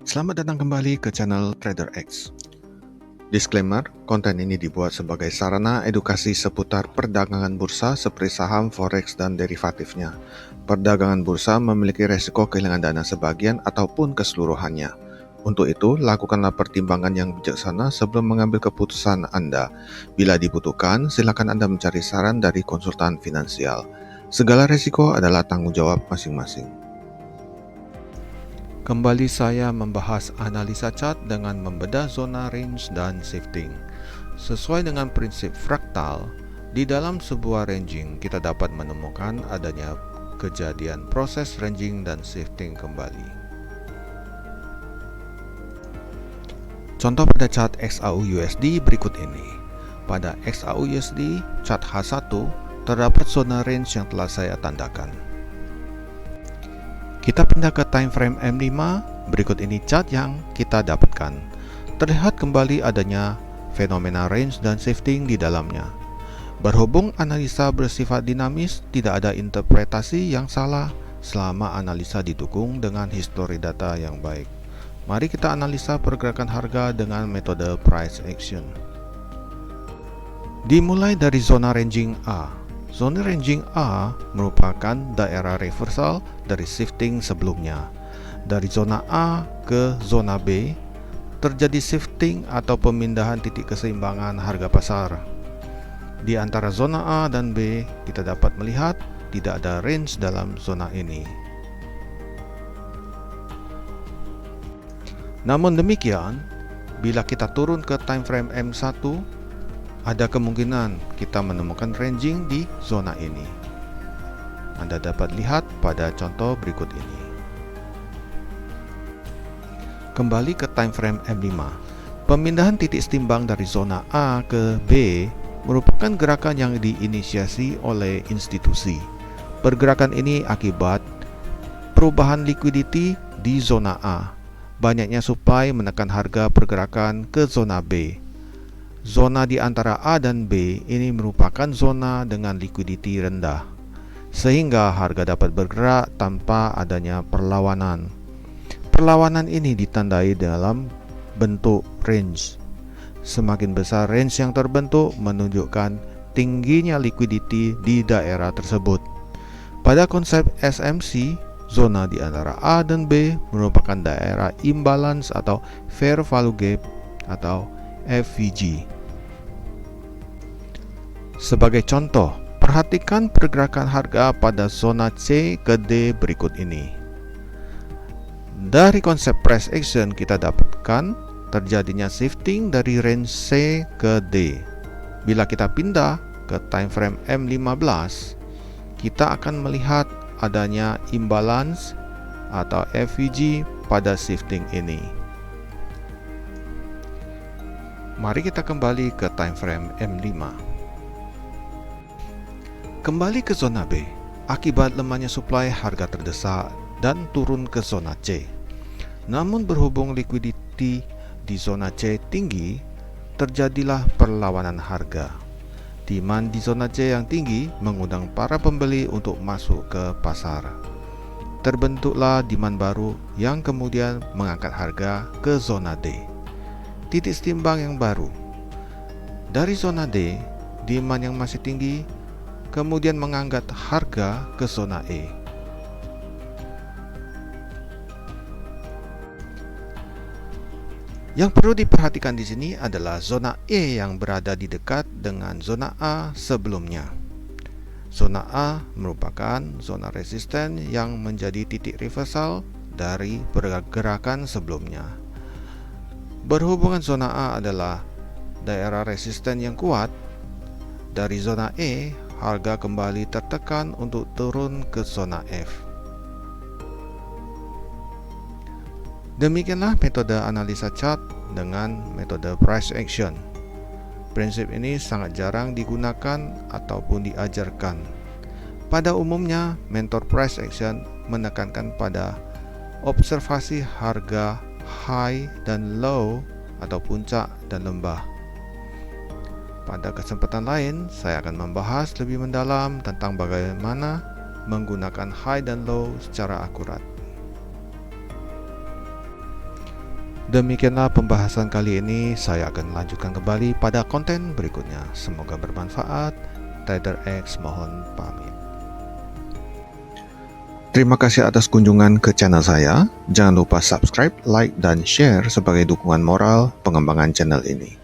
Selamat datang kembali ke channel Trader X. Disclaimer, konten ini dibuat sebagai sarana edukasi seputar perdagangan bursa seperti saham, forex, dan derivatifnya. Perdagangan bursa memiliki resiko kehilangan dana sebagian ataupun keseluruhannya. Untuk itu, lakukanlah pertimbangan yang bijaksana sebelum mengambil keputusan Anda. Bila dibutuhkan, silakan Anda mencari saran dari konsultan finansial. Segala resiko adalah tanggung jawab masing-masing. Kembali saya membahas analisa chart dengan membedah zona range dan shifting. Sesuai dengan prinsip fraktal, di dalam sebuah ranging kita dapat menemukan adanya kejadian proses ranging dan shifting kembali. Contoh pada chart XAU-USD berikut ini. Pada XAU-USD chart H1 terdapat zona range yang telah saya tandakan. Kita pindah ke time frame M5, berikut ini chart yang kita dapatkan. Terlihat kembali adanya fenomena range dan shifting di dalamnya. Berhubung analisa bersifat dinamis, tidak ada interpretasi yang salah selama analisa didukung dengan histori data yang baik. Mari kita analisa pergerakan harga dengan metode price action. Dimulai dari zona ranging A. Zona ranging A merupakan daerah reversal dari shifting sebelumnya. Dari zona A ke zona B, terjadi shifting atau pemindahan titik keseimbangan harga pasar. Di antara zona A dan B, kita dapat melihat tidak ada range dalam zona ini. Namun demikian, bila kita turun ke time frame M1, ada kemungkinan kita menemukan ranging di zona ini. Anda dapat lihat pada contoh berikut ini. Kembali ke time frame M5. Pemindahan titik setimbang dari zona A ke B merupakan gerakan yang diinisiasi oleh institusi. Pergerakan ini akibat perubahan liquidity di zona A. Banyaknya supply menekan harga pergerakan ke zona B. Zona di antara A dan B ini merupakan zona dengan liquidity rendah, sehingga harga dapat bergerak tanpa adanya perlawanan. Perlawanan ini ditandai dalam bentuk range. Semakin besar range yang terbentuk menunjukkan tingginya liquidity di daerah tersebut. Pada konsep SMC, zona di antara A dan B merupakan daerah imbalance atau fair value gap atau FVG. Sebagai contoh, perhatikan pergerakan harga pada zona C ke D berikut ini. Dari konsep price action kita dapatkan terjadinya shifting dari range C ke D. Bila kita pindah ke time frame M15, kita akan melihat adanya imbalance atau FVG pada shifting ini. Mari kita kembali ke time frame M5. Kembali ke zona B. Akibat lemahnya supply, harga terdesak dan turun ke zona C. Namun berhubung liquidity di zona C tinggi, terjadilah perlawanan harga. Demand di zona C yang tinggi mengundang para pembeli untuk masuk ke pasar. Terbentuklah demand baru yang kemudian mengangkat harga ke zona D. Titik setimbang yang baru. Dari zona D, demand yang masih tinggi kemudian mengangkat harga ke zona E. Yang perlu diperhatikan di sini adalah zona E yang berada di dekat dengan zona A sebelumnya. Zona A merupakan zona resisten yang menjadi titik reversal dari pergerakan sebelumnya. Berhubungan zona A adalah daerah resisten yang kuat, dari zona E harga kembali tertekan untuk turun ke zona F. Demikianlah metode analisa chart dengan metode price action. Prinsip ini sangat jarang digunakan ataupun diajarkan. Pada umumnya, mentor price action menekankan pada observasi harga high dan low atau puncak dan lembah. Pada kesempatan lain, saya akan membahas lebih mendalam tentang bagaimana menggunakan high dan low secara akurat. Demikianlah pembahasan kali ini. Saya akan lanjutkan kembali pada konten berikutnya. Semoga bermanfaat. Trader X mohon pamit. Terima kasih atas kunjungan ke channel saya. Jangan lupa subscribe, like, dan share sebagai dukungan moral pengembangan channel ini.